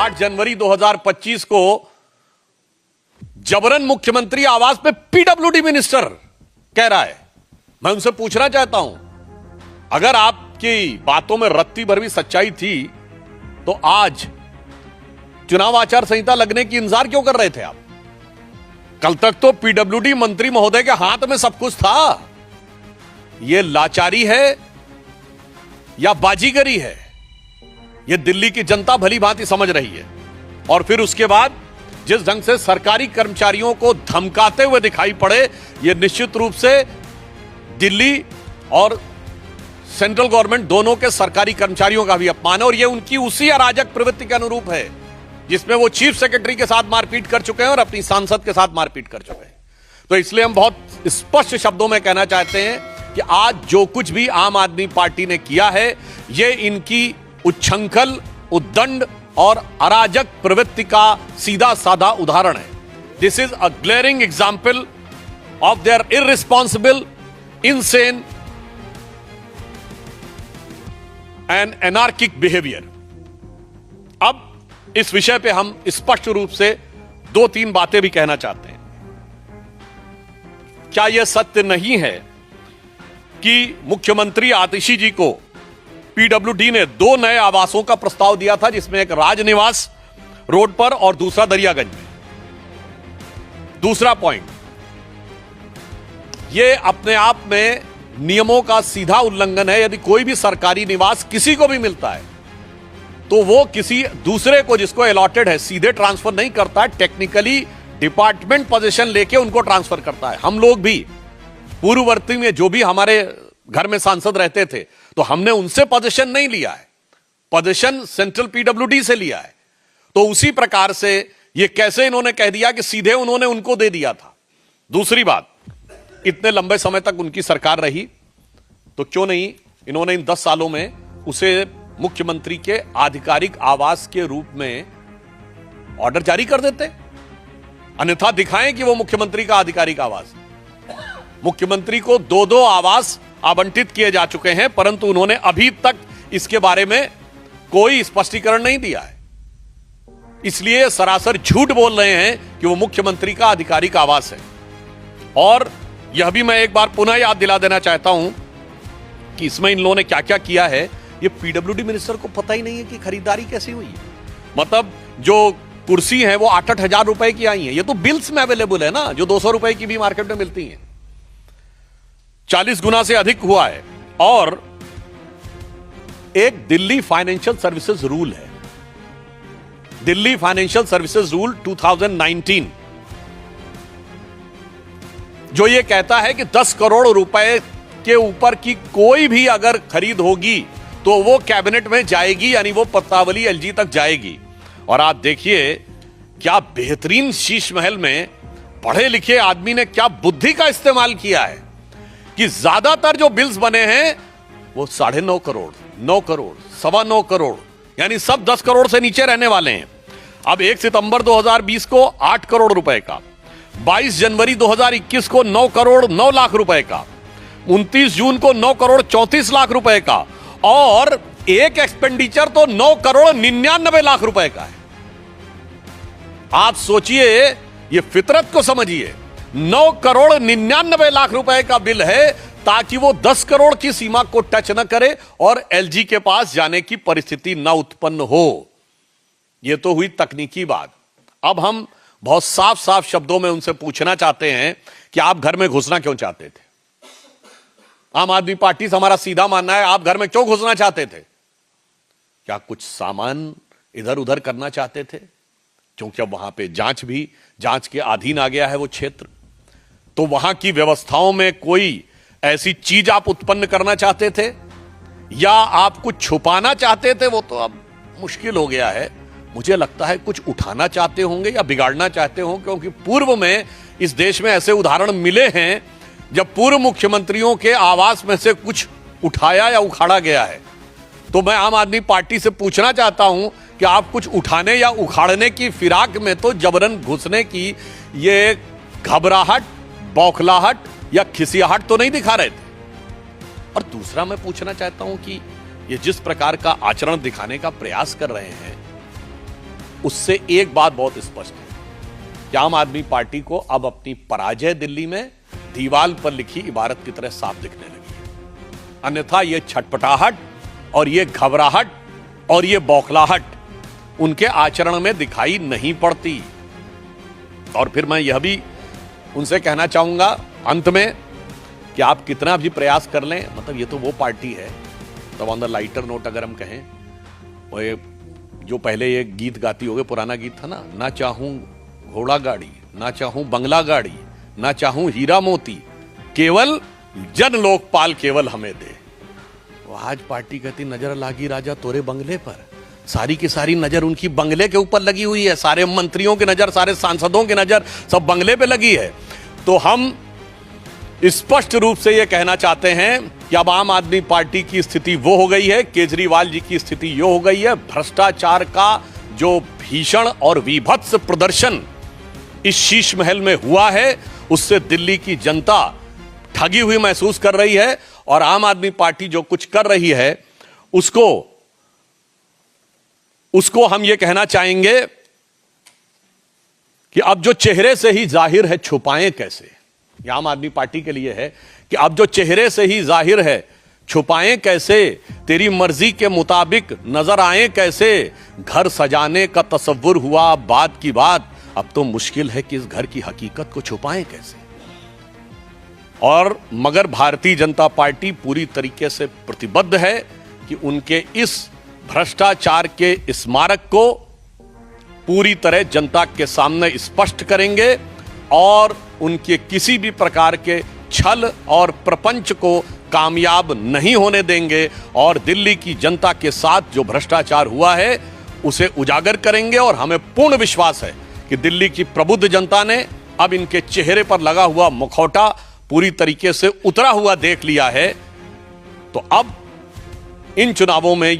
8 जनवरी 2025 को जबरन मुख्यमंत्री आवास पे पीडब्ल्यूडी मिनिस्टर कह रहा है। मैं उनसे पूछना चाहता हूं, अगर आपकी बातों में रत्ती भर भी सच्चाई थी तो आज चुनाव आचार संहिता लगने की इंतजार क्यों कर रहे थे आप? कल तक तो पीडब्ल्यूडी मंत्री महोदय के हाथ में सब कुछ था। यह लाचारी है या बाजीगरी है, यह दिल्ली की जनता भली भांति समझ रही है। और फिर उसके बाद जिस ढंग से सरकारी कर्मचारियों को धमकाते हुए दिखाई पड़े, यह निश्चित रूप से दिल्ली और सेंट्रल गवर्नमेंट दोनों के सरकारी कर्मचारियों का भी अपमान है। और यह उनकी उसी अराजक प्रवृत्ति के अनुरूप है जिसमें वो चीफ सेक्रेटरी के साथ मारपीट कर चुके हैं और अपनी सांसद के साथ मारपीट कर चुके हैं। तो इसलिए हम बहुत स्पष्ट शब्दों में कहना चाहते हैं कि आज जो कुछ भी आम आदमी पार्टी ने किया है, यह इनकी उच्छृंखल, उद्दंड और अराजक प्रवृत्ति का सीधा साधा उदाहरण है। This is a glaring example of their irresponsible, insane and anarchic behaviour. अब इस विषय पे हम स्पष्ट रूप से 2-3 बातें भी कहना चाहते हैं। क्या यह सत्य नहीं है कि मुख्यमंत्री आतिशी जी को पीडब्ल्यूडी ने 2 नए आवासों का प्रस्ताव दिया था, जिसमें एक राजनिवास रोड पर और दूसरा दरियागंज में? दूसरा पॉइंट, यह अपने आप में नियमों का सीधा उल्लंघन है। यदि कोई भी सरकारी निवास किसी को भी मिलता है तो वो किसी दूसरे को, जिसको अलॉटेड है, सीधे ट्रांसफर नहीं करता है। टेक्निकली डिपार्टमेंट पोजीशन लेके उनको ट्रांसफर करता है। हम लोग भी पूर्ववर्ती में जो भी हमारे घर में सांसद रहते थे, तो हमने उनसे पोजीशन नहीं लिया है, पोजीशन सेंट्रल पीडब्ल्यूडी से लिया है। तो उसी प्रकार से ये कैसे इन्होंने कह दिया कि सीधे उन्होंने उनको दे दिया था? दूसरी बात, इतने लंबे समय तक उनकी सरकार रही तो क्यों नहीं इन्होंने इन 10 सालों में उसे मुख्यमंत्री के आधिकारिक आवास के रूप में ऑर्डर जारी कर देते? अन्यथा दिखाएं कि वो मुख्यमंत्री का आधिकारिक आवास। मुख्यमंत्री को 2-2 आवास आवंटित किए जा चुके हैं, परंतु उन्होंने अभी तक इसके बारे में कोई स्पष्टीकरण नहीं दिया है। इसलिए सरासर झूठ बोल रहे हैं कि वो मुख्यमंत्री का आधिकारिक आवास है। और यह भी मैं एक बार पुनः याद दिला देना चाहता हूं कि इसमें इन लोगों ने क्या क्या किया है, ये पीडब्ल्यूडी मिनिस्टर को पता ही नहीं है कि खरीदारी कैसी हुई है। मतलब जो कुर्सी है वो 8-8 हजार रुपए की आई है। ये तो बिल्स में अवेलेबल है ना, जो 200 रुपए की भी मार्केट में मिलती हैं। 40 गुना से अधिक हुआ है। और एक दिल्ली फाइनेंशियल सर्विसेज रूल है, दिल्ली फाइनेंशियल सर्विसेज रूल 2019, जो ये कहता है कि 10 करोड़ रुपए के ऊपर की कोई भी अगर खरीद होगी तो वो कैबिनेट में जाएगी, यानी वो पत्रावली एलजी तक जाएगी। और आप देखिए क्या बेहतरीन शीश महल में पढ़े लिखे आदमी ने क्या बुद्धि का इस्तेमाल किया है कि ज्यादातर जो बिल्स बने हैं वो 9.5 करोड़, 9 करोड़, 9.25 करोड़, यानी सब 10 करोड़ से नीचे रहने वाले हैं। अब 1 सितंबर 2020 को 8 करोड़ रुपए का, 22 जनवरी 2021 को 9 करोड़ 9 लाख रुपए का, 29 जून को 9 करोड़ 34 लाख रुपए का, और एक एक्सपेंडिचर तो 9 करोड़ 99 लाख रुपए का है। आप सोचिए, ये फितरत को समझिए। 9 करोड़ 99 लाख रुपए का बिल है ताकि वो 10 करोड़ की सीमा को टच न करे और एलजी के पास जाने की परिस्थिति न उत्पन्न हो। यह तो हुई तकनीकी बात। अब हम बहुत साफ साफ शब्दों में उनसे पूछना चाहते हैं कि आप घर में घुसना क्यों चाहते थे? आम आदमी पार्टी से हमारा सीधा मानना है, आप घर में क्यों घुसना चाहते थे? क्या कुछ सामान इधर उधर करना चाहते थे? क्योंकि अब वहां पे जांच के अधीन आ गया है वो क्षेत्र, तो वहां की व्यवस्थाओं में कोई ऐसी चीज आप उत्पन्न करना चाहते थे, या आप कुछ छुपाना चाहते थे? वो तो अब मुश्किल हो गया है। मुझे लगता है कुछ उठाना चाहते होंगे या बिगाड़ना चाहते होंगे, क्योंकि पूर्व में इस देश में ऐसे उदाहरण मिले हैं जब पूर्व मुख्यमंत्रियों के आवास में से कुछ उठाया या उखाड़ा गया है। तो मैं आम आदमी पार्टी से पूछना चाहता हूं कि आप कुछ उठाने या उखाड़ने की फिराक में तो जबरन घुसने की ये घबराहट, बौखलाहट या खिसियाहट तो नहीं दिखा रहे थे। और दूसरा मैं पूछना चाहता हूं कि ये जिस प्रकार का आचरण दिखाने का प्रयास कर रहे हैं, उससे एक बात बहुत स्पष्ट है कि आम आदमी पार्टी को अब अपनी पराजय दिल्ली में दीवार पर लिखी इबारत की तरह साफ दिखने लगी है। अन्यथा यह छटपटाहट और यह घबराहट और यह बौखलाहट उनके आचरण में दिखाई नहीं पड़ती। और फिर मैं यह भी उनसे कहना चाहूंगा अंत में कि आप कितना भी प्रयास कर लें, मतलब ये तो वो पार्टी है, तब ऑन द लाइटर नोट अगर हम कहें, वो जो पहले ये गीत गाती होगे, पुराना गीत था ना चाहूं घोड़ा गाड़ी, ना चाहूं बंगला गाड़ी, ना चाहूं हीरा मोती, केवल जन लोकपाल केवल हमें दे। वो आज पार्टी कहती नजर लागी राजा तोरे बंगले पर, सारी की सारी नजर उनकी बंगले के ऊपर लगी हुई है, सारे मंत्रियों की नजर, सारे सांसदों की नजर सब बंगले पे लगी है। तो हम स्पष्ट रूप से यह कहना चाहते हैं कि अब आम आदमी पार्टी की स्थिति वो हो गई है, केजरीवाल जी की स्थिति यो हो गई है, भ्रष्टाचार का जो भीषण और विभत्स प्रदर्शन इस शीश महल में हुआ है उससे दिल्ली की जनता ठगी हुई महसूस कर रही है। और आम आदमी पार्टी जो कुछ कर रही है उसको हम ये कहना चाहेंगे कि अब जो चेहरे से ही जाहिर है छुपाएं कैसे। यह आम आदमी पार्टी के लिए है कि अब जो चेहरे से ही जाहिर है छुपाएं कैसे, तेरी मर्जी के मुताबिक नजर आए कैसे, घर सजाने का तसव्वुर हुआ बात की बात, अब तो मुश्किल है कि इस घर की हकीकत को छुपाएं कैसे। और मगर भारतीय जनता पार्टी पूरी तरीके से प्रतिबद्ध है कि उनके इस भ्रष्टाचार के स्मारक को पूरी तरह जनता के सामने स्पष्ट करेंगे और उनके किसी भी प्रकार के छल और प्रपंच को कामयाब नहीं होने देंगे और दिल्ली की जनता के साथ जो भ्रष्टाचार हुआ है उसे उजागर करेंगे। और हमें पूर्ण विश्वास है कि दिल्ली की प्रबुद्ध जनता ने अब इनके चेहरे पर लगा हुआ मुखौटा पूरी तरीके से उतरा हुआ देख लिया है। तो अब इन चुनावों में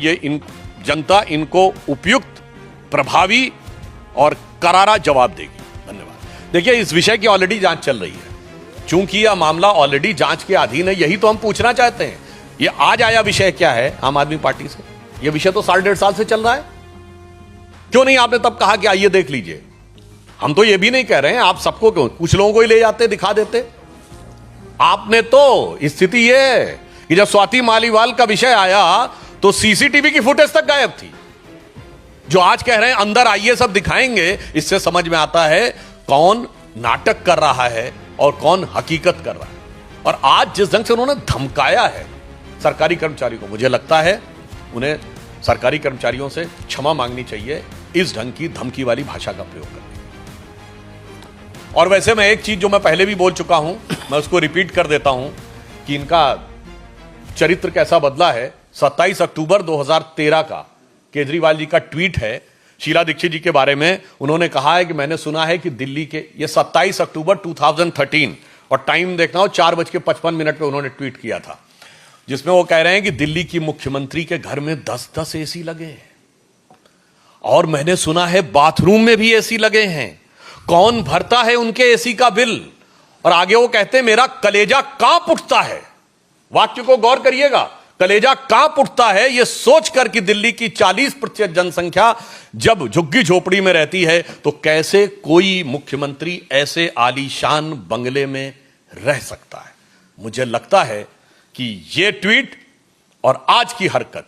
जनता इनको उपयुक्त, प्रभावी और करारा जवाब देगी। धन्यवाद। देखिए, इस विषय की ऑलरेडी जांच चल रही है। चूंकि यह मामला ऑलरेडी जांच के अधीन है, यही तो हम पूछना चाहते हैं। यह आज आया विषय क्या है आम आदमी पार्टी से? यह विषय तो 1.5 साल से चल रहा है। क्यों नहीं आपने तब कहा कि आइए देख लीजिए? हम तो यह भी नहीं कह रहे हैं आप सबको, क्यों कुछ लोगों को ही ले जाते, दिखा देते। आपने तो स्थिति यह कि जब स्वाति मालीवाल का विषय आया तो सीसीटीवी की फुटेज तक गायब थी। जो आज कह रहे हैं अंदर आइए सब दिखाएंगे, इससे समझ में आता है कौन नाटक कर रहा है और कौन हकीकत कर रहा है। और आज जिस ढंग से उन्होंने धमकाया है सरकारी कर्मचारी को, मुझे लगता है उन्हें सरकारी कर्मचारियों से क्षमा मांगनी चाहिए इस ढंग की धमकी वाली भाषा का प्रयोग करने। और वैसे मैं एक चीज जो मैं पहले भी बोल चुका हूं, मैं उसको रिपीट कर देता हूं कि इनका चरित्र कैसा बदला है। 27 अक्टूबर 2013 का केजरीवाल जी का ट्वीट है शीला दीक्षित जी के बारे में। उन्होंने कहा है कि मैंने सुना है कि दिल्ली के, ये 27 अक्टूबर 2013 और टाइम देखना हो 4:55 पे उन्होंने ट्वीट किया था, जिसमें वो कह रहे हैं कि दिल्ली की मुख्यमंत्री के घर में 10-10 एसी लगे हैं और मैंने सुना है बाथरूम में भी एसी लगे हैं। कौन भरता है उनके एसी का बिल? और आगे वो कहते हैं मेरा कलेजा कांप उठता है। वाक्य को गौर करिएगा, कलेजा कांप उठता है यह सोचकर कि दिल्ली की 40% जनसंख्या जब झुग्गी झोपड़ी में रहती है तो कैसे कोई मुख्यमंत्री ऐसे आलीशान बंगले में रह सकता है। मुझे लगता है कि यह ट्वीट और आज की हरकत,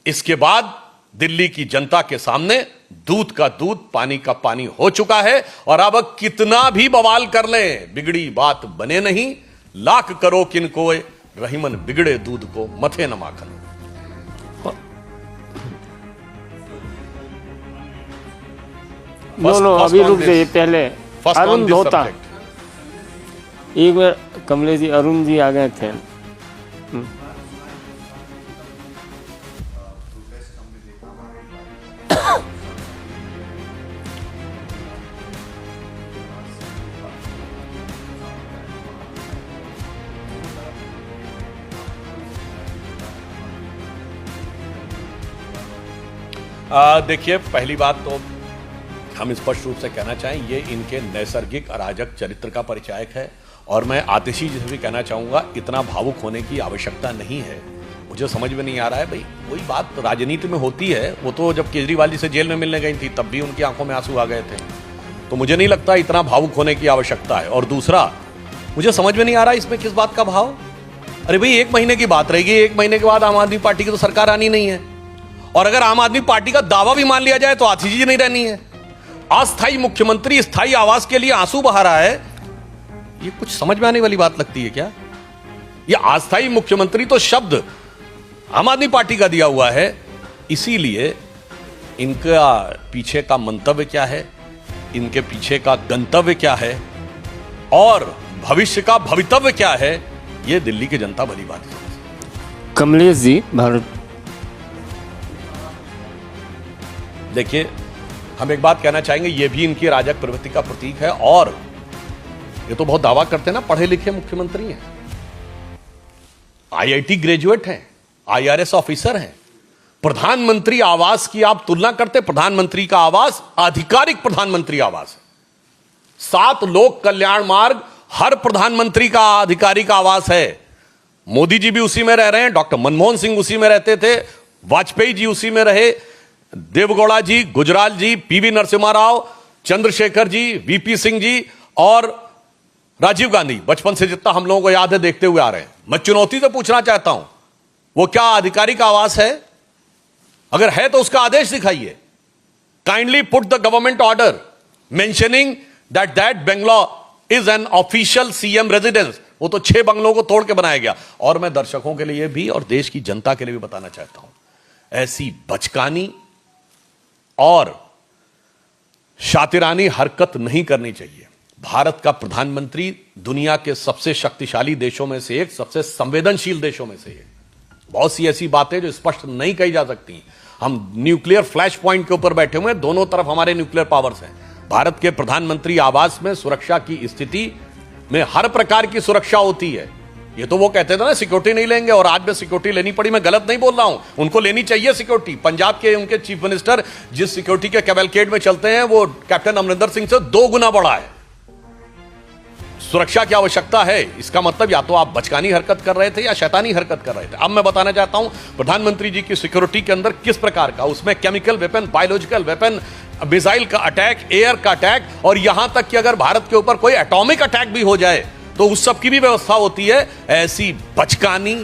इसके बाद दिल्ली की जनता के सामने दूध का दूध, पानी का पानी हो चुका है। और अब कितना भी बवाल कर लें बिगड़ी बात बने नहीं। लाख करो किनको रहीमन बिगड़े दूध को मथे न माखन। नो अभी रुक जाइए, पहले अरुण धोता, एक बार कमलेश जी, अरुण जी आ गए थे। देखिए, पहली बात तो हम स्पष्ट रूप से कहना चाहें ये इनके नैसर्गिक अराजक चरित्र का परिचायक है। और मैं आतिशी जी से भी कहना चाहूंगा इतना भावुक होने की आवश्यकता नहीं है। मुझे समझ में नहीं आ रहा है भाई, वही बात राजनीति में होती है। वो तो जब केजरीवाल जी से जेल में मिलने गई थी तब भी उनकी आंखों में आंसू आ गए थे, तो मुझे नहीं लगता इतना भावुक होने की आवश्यकता है। और दूसरा, मुझे समझ में नहीं आ रहा इसमें किस बात का भाव। अरे भाई 1 महीने की बात रहेगी, 1 महीने के बाद आम आदमी पार्टी की तो सरकार आनी नहीं है, और अगर आम आदमी पार्टी का दावा भी मान लिया जाए तो आतिशी जी नहीं रहनी है। अस्थायी मुख्यमंत्री स्थायी आवास के लिए आंसू बहा रहा है, ये कुछ समझ में आने वाली बात लगती है क्या? ये अस्थायी मुख्यमंत्री तो शब्द आम आदमी पार्टी का दिया हुआ है, इसीलिए इनका पीछे का मंतव्य क्या है, इनके पीछे का गंतव्य क्या है और भविष्य का भवितव्य क्या है, ये दिल्ली की जनता भली बात है। कमलेश जी, भारत, देखिए हम एक बात कहना चाहेंगे, ये भी इनकी राजक प्रवृत्ति का प्रतीक है। और ये तो बहुत दावा करते हैं ना, पढ़े लिखे मुख्यमंत्री हैं, आईआईटी ग्रेजुएट हैं, आईआरएस ऑफिसर हैं। प्रधानमंत्री आवास की आप तुलना करते, प्रधानमंत्री का आवास आधिकारिक प्रधानमंत्री आवास है। 7 लोक कल्याण मार्ग हर प्रधानमंत्री का आधिकारिक आवास है। मोदी जी भी उसी में रह रहे हैं, डॉक्टर मनमोहन सिंह उसी में रहते थे, वाजपेयी जी उसी में रहे, देवगौड़ा जी, गुजराल जी, पीवी नरसिम्हा राव, चंद्रशेखर जी, वीपी सिंह जी और राजीव गांधी, बचपन से जितना हम लोगों को याद है देखते हुए आ रहे हैं। मैं चुनौती से पूछना चाहता हूं, वो क्या आधिकारिक आवास है? अगर है तो उसका आदेश दिखाइए। Kindly put the government order mentioning that Bangalore is an official CM residence. वो तो 6 बंगलों को तोड़ के बनाया गया। और मैं दर्शकों के लिए भी और देश की जनता के लिए भी बताना चाहता हूं, ऐसी बचकानी और शातिरानी हरकत नहीं करनी चाहिए। भारत का प्रधानमंत्री दुनिया के सबसे शक्तिशाली देशों में से एक, सबसे संवेदनशील देशों में से एक। बहुत सी ऐसी बातें जो स्पष्ट नहीं कही जा सकती। हम न्यूक्लियर फ्लैश पॉइंट के ऊपर बैठे हुए हैं, दोनों तरफ हमारे न्यूक्लियर पावर्स हैं। भारत के प्रधानमंत्री आवास में सुरक्षा की स्थिति में हर प्रकार की सुरक्षा होती है। ये तो वो कहते थे ना सिक्योरिटी नहीं लेंगे, और आज भी सिक्योरिटी लेनी पड़ी। मैं गलत नहीं बोल रहा हूं, उनको लेनी चाहिए सिक्योरिटी। पंजाब के उनके चीफ मिनिस्टर जिस सिक्योरिटी के कैवलकेड में चलते हैं वो कैप्टन अमरिंदर सिंह से 2 गुना बड़ा है। सुरक्षा की आवश्यकता है, इसका मतलब या तो आप बचकानी हरकत कर रहे थे या शैतानी हरकत कर रहे थे। अब मैं बताना चाहता हूं प्रधानमंत्री जी की सिक्योरिटी के अंदर किस प्रकार का, उसमें chemical weapon, biological weapon, missile का अटैक, एयर का अटैक, और यहां तक कि अगर भारत के ऊपर कोई एटॉमिक अटैक भी हो जाए तो उस सब की भी व्यवस्था होती है। ऐसी बचकानी,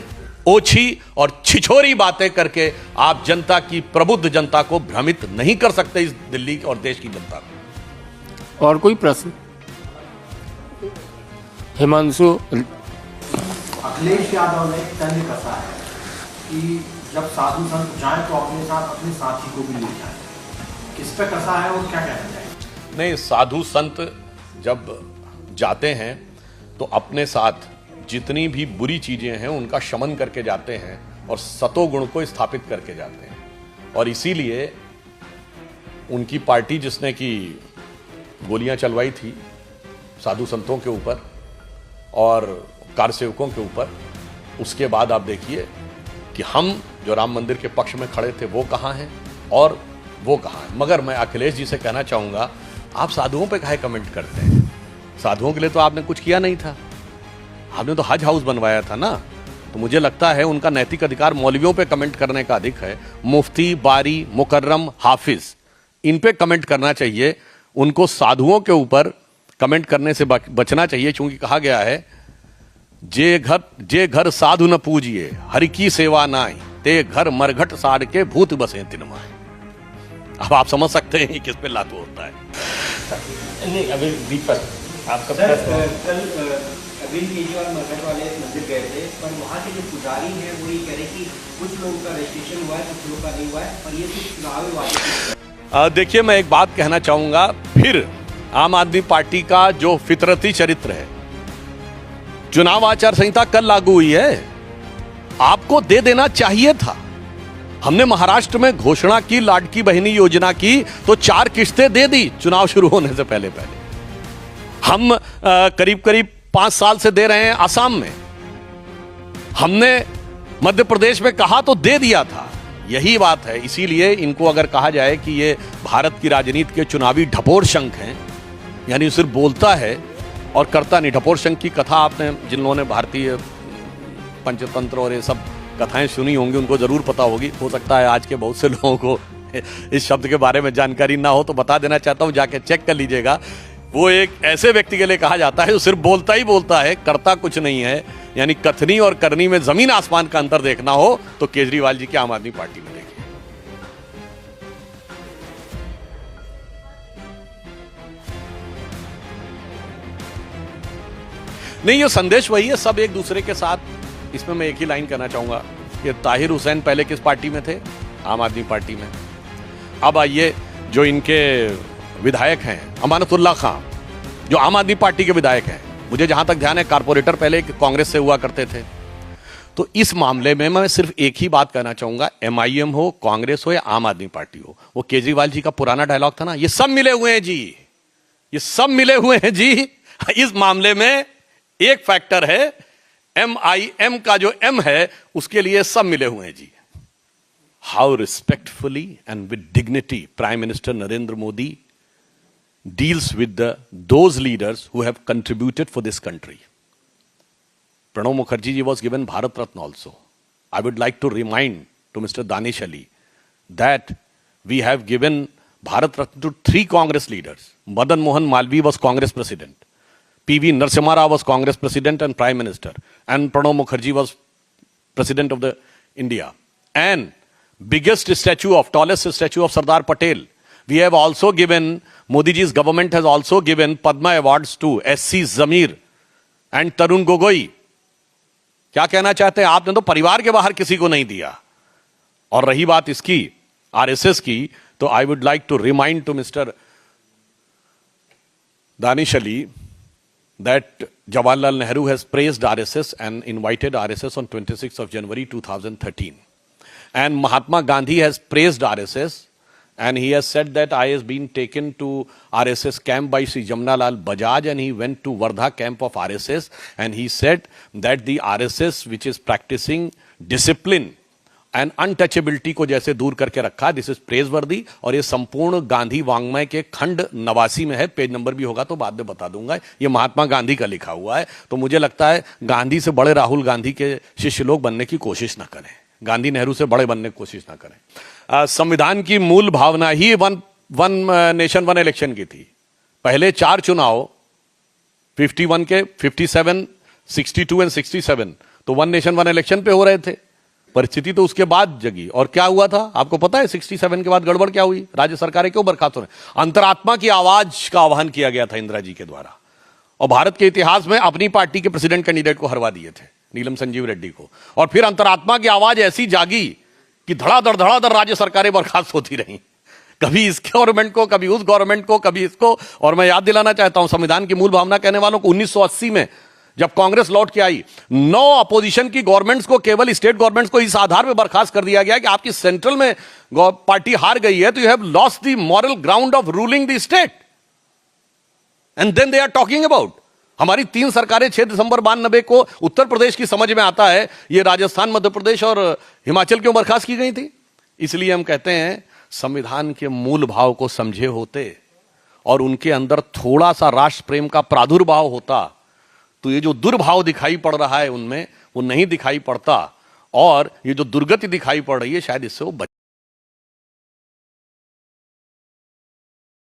ओछी और छिछोरी बातें करके आप जनता की, प्रबुद्ध जनता को भ्रमित नहीं कर सकते, इस दिल्ली और देश की जनता को। और कोई प्रश्न? हिमांशु। अखिलेश यादव ने तंज कसा है कि जब साधु संत जाएं तो अपने साथ अपने साथी को भी ले जाएं। किस पे कसा है और क्या कहना चाहिए? नहीं, साधु संत जब जाते हैं तो अपने साथ जितनी भी बुरी चीजें हैं उनका शमन करके जाते हैं और सतोगुण को स्थापित करके जाते हैं। और इसीलिए उनकी पार्टी जिसने की गोलियां चलवाई थी साधु संतों के ऊपर और कारसेवकों के ऊपर, उसके बाद आप देखिए कि हम जो राम मंदिर के पक्ष में खड़े थे वो कहाँ हैं और वो कहाँ हैं। मगर मैं अखिलेश जी से कहना चाहूँगा, आप साधुओं पे काहे कमेंट करते हैं? साधुओं के लिए तो आपने कुछ किया नहीं था, आपने तो हज हाउस बनवाया था ना। तो मुझे लगता है उनका नैतिक अधिकार मौलवियों पे कमेंट करने का अधिक है। मुफ्ती, बारी, मुकर्रम, हाफिज, इन पे कमेंट करना चाहिए। उनको साधुओं के ऊपर कमेंट करने से बचना चाहिए, क्योंकि कहा गया है जे घर साधु न पूजिए हरि की सेवा नाई, ते घर मरघट साड़ के भूत बसे तिनमाए। अब आप समझ सकते हैं किस पे लागू होता है। नहीं, अभी दीपक आपका सर, प्रश्न। कल अरविंद केजरीवाल मरघट वाले मंदिर गए थे, पर वहाँ के जो पुजारी हैं वो ये कह रहे कि कुछ लोगों का रजिस्ट्रेशन हुआ है, कुछ लोगों का नहीं हुआ है, और ये सिर्फ चुनावी वादे। देखिए, मैं एक बात कहना चाहूंगा, फिर आम आदमी पार्टी का जो फितरती चरित्र है, चुनाव आचार संहिता कल लागू हुई है, आपको दे देना चाहिए था। हमने महाराष्ट्र में घोषणा की लाडकी बहनी योजना की तो 4 किश्तें दे दी चुनाव शुरू होने से पहले पहले। हम करीब करीब 5 साल से दे रहे हैं असम में। हमने मध्य प्रदेश में कहा तो दे दिया था। यही बात है। इसीलिए इनको अगर कहा जाए कि ये भारत की राजनीति के चुनावी ढपोर शंख हैं, यानी सिर्फ बोलता है और करता नहीं। ढपोर शंख की कथा आपने, जिन लोगों ने भारतीय पंचतंत्र और ये सब कथाएं सुनी होंगी उनको जरूर पता होगी। हो सकता है आज के बहुत से लोगों को इस शब्द के बारे में जानकारी ना हो, तो बता देना चाहता हूं, जाके चेक कर लीजिएगा। वो एक ऐसे व्यक्ति के लिए कहा जाता है जो सिर्फ बोलता ही बोलता है, करता कुछ नहीं है। यानी कथनी और करनी में जमीन आसमान का अंतर देखना हो तो केजरीवाल जी की आम आदमी पार्टी में देखिए। नहीं, ये संदेश वही है, सब एक दूसरे के साथ। इसमें मैं एक ही लाइन कहना चाहूंगा कि ताहिर हुसैन पहले किस पार्टी में थे? आम आदमी पार्टी में। अब आइए, जो इनके विधायक हैं, अमानतुल्लाह खां, जो आम आदमी पार्टी के विधायक हैं, मुझे जहां तक ध्यान है कारपोरेटर पहले कांग्रेस से हुआ करते थे। तो इस मामले में मैं सिर्फ एक ही बात कहना चाहूंगा, एमआईएम हो, कांग्रेस हो या आम आदमी पार्टी हो, वो केजरीवाल जी का पुराना डायलॉग था ना, ये सब मिले हुए हैं जी, ये सब मिले हुए हैं जी। इस मामले में एक फैक्टर है, एमआईएम का जो एम है उसके लिए सब मिले हुए हैं जी। How respectfully and with dignity prime minister Narendra Modi deals with those leaders who have contributed for this country. Pranab Mukherjee ji was given Bharat Ratna also. I would like to remind to Mr. Danish Ali that we have given Bharat Ratna to 3 Congress leaders. Madan Mohan Malviya was Congress president. P.V. Narasimha Rao was Congress president and prime minister. And Pranab Mukherjee was president of the India. And biggest statue of, tallest statue of Sardar Patel. We have also given, Modi ji's government has also given Padma awards to S.C. Zamir and Tarun Gogoi. क्या कहना चाहते हैं? आपने तो परिवार के बाहर किसी को नहीं दिया। और रही बात इसकी आरएसएस की, तो I would like to remind to mister Danish Ali that Jawaharlal Nehru has praised RSS and invited RSS on 26th of January 2013. And Mahatma Gandhi has praised RSS. And he has said that I has been taken to RSS camp by Sri Jamnalal Bajaj, and he went to Wardha camp of RSS, and he said that the RSS which is practicing discipline and untouchability को जैसे दूर करके रखा, this is प्रेजवर्दी। और ये संपूर्ण गांधी वांग्मय के खंड 89 में है, पेज नंबर भी होगा तो बाद में बता दूंगा, ये महात्मा गांधी का लिखा हुआ है। तो मुझे लगता है गांधी से बड़े राहुल गांधी के शिष्य लोग बनने की कोशिश ना करें, गांधी नेहरू से बड़े बनने की कोशिश ना करें। संविधान की मूल भावना ही वन नेशन वन इलेक्शन की थी। पहले 4 चुनाव 51 के 57, 62 एंड 67 तो वन नेशन वन इलेक्शन पे हो रहे थे। परिस्थिति तो उसके बाद जगी, और क्या हुआ था आपको पता है? 67 के बाद गड़बड़ क्या हुई? राज्य सरकारें क्यों बर्खास्त हो रही? अंतरात्मा की आवाज का आह्वान किया गया था इंदिरा जी के द्वारा, और भारत के इतिहास में अपनी पार्टी के प्रेसिडेंट कैंडिडेट को हरवा दिए थे, नीलम संजीव रेड्डी को। और फिर अंतरात्मा की आवाज ऐसी जागी कि धड़ाधड़ राज्य सरकारें बर्खास्त होती रहीं, कभी इस गवर्नमेंट को, कभी उस गवर्नमेंट को, कभी इसको। और मैं याद दिलाना चाहता हूं संविधान की मूल भावना कहने वालों को, 1980 में जब कांग्रेस लौट के आई, 9 अपोजिशन की गवर्नमेंट्स को, केवल स्टेट गवर्नमेंट्स को इस आधार पर बर्खास्त कर दिया गया कि आपकी सेंट्रल में पार्टी हार गई है, तो you have lost the moral ground of ruling the state. And then they are talking about हमारी 3 सरकारें 6 दिसंबर 92 को उत्तर प्रदेश की समझ में आता है, ये राजस्थान, मध्य प्रदेश और हिमाचल क्यों बर्खास्त की गई थी? इसलिए हम कहते हैं संविधान के मूल भाव को समझे होते और उनके अंदर थोड़ा सा राष्ट्र प्रेम का प्रादुर्भाव होता, तो ये जो दुर्भाव दिखाई पड़ रहा है उनमें, वो नहीं दिखाई पड़ता, और ये जो दुर्गति दिखाई पड़ रही है शायद इससे वो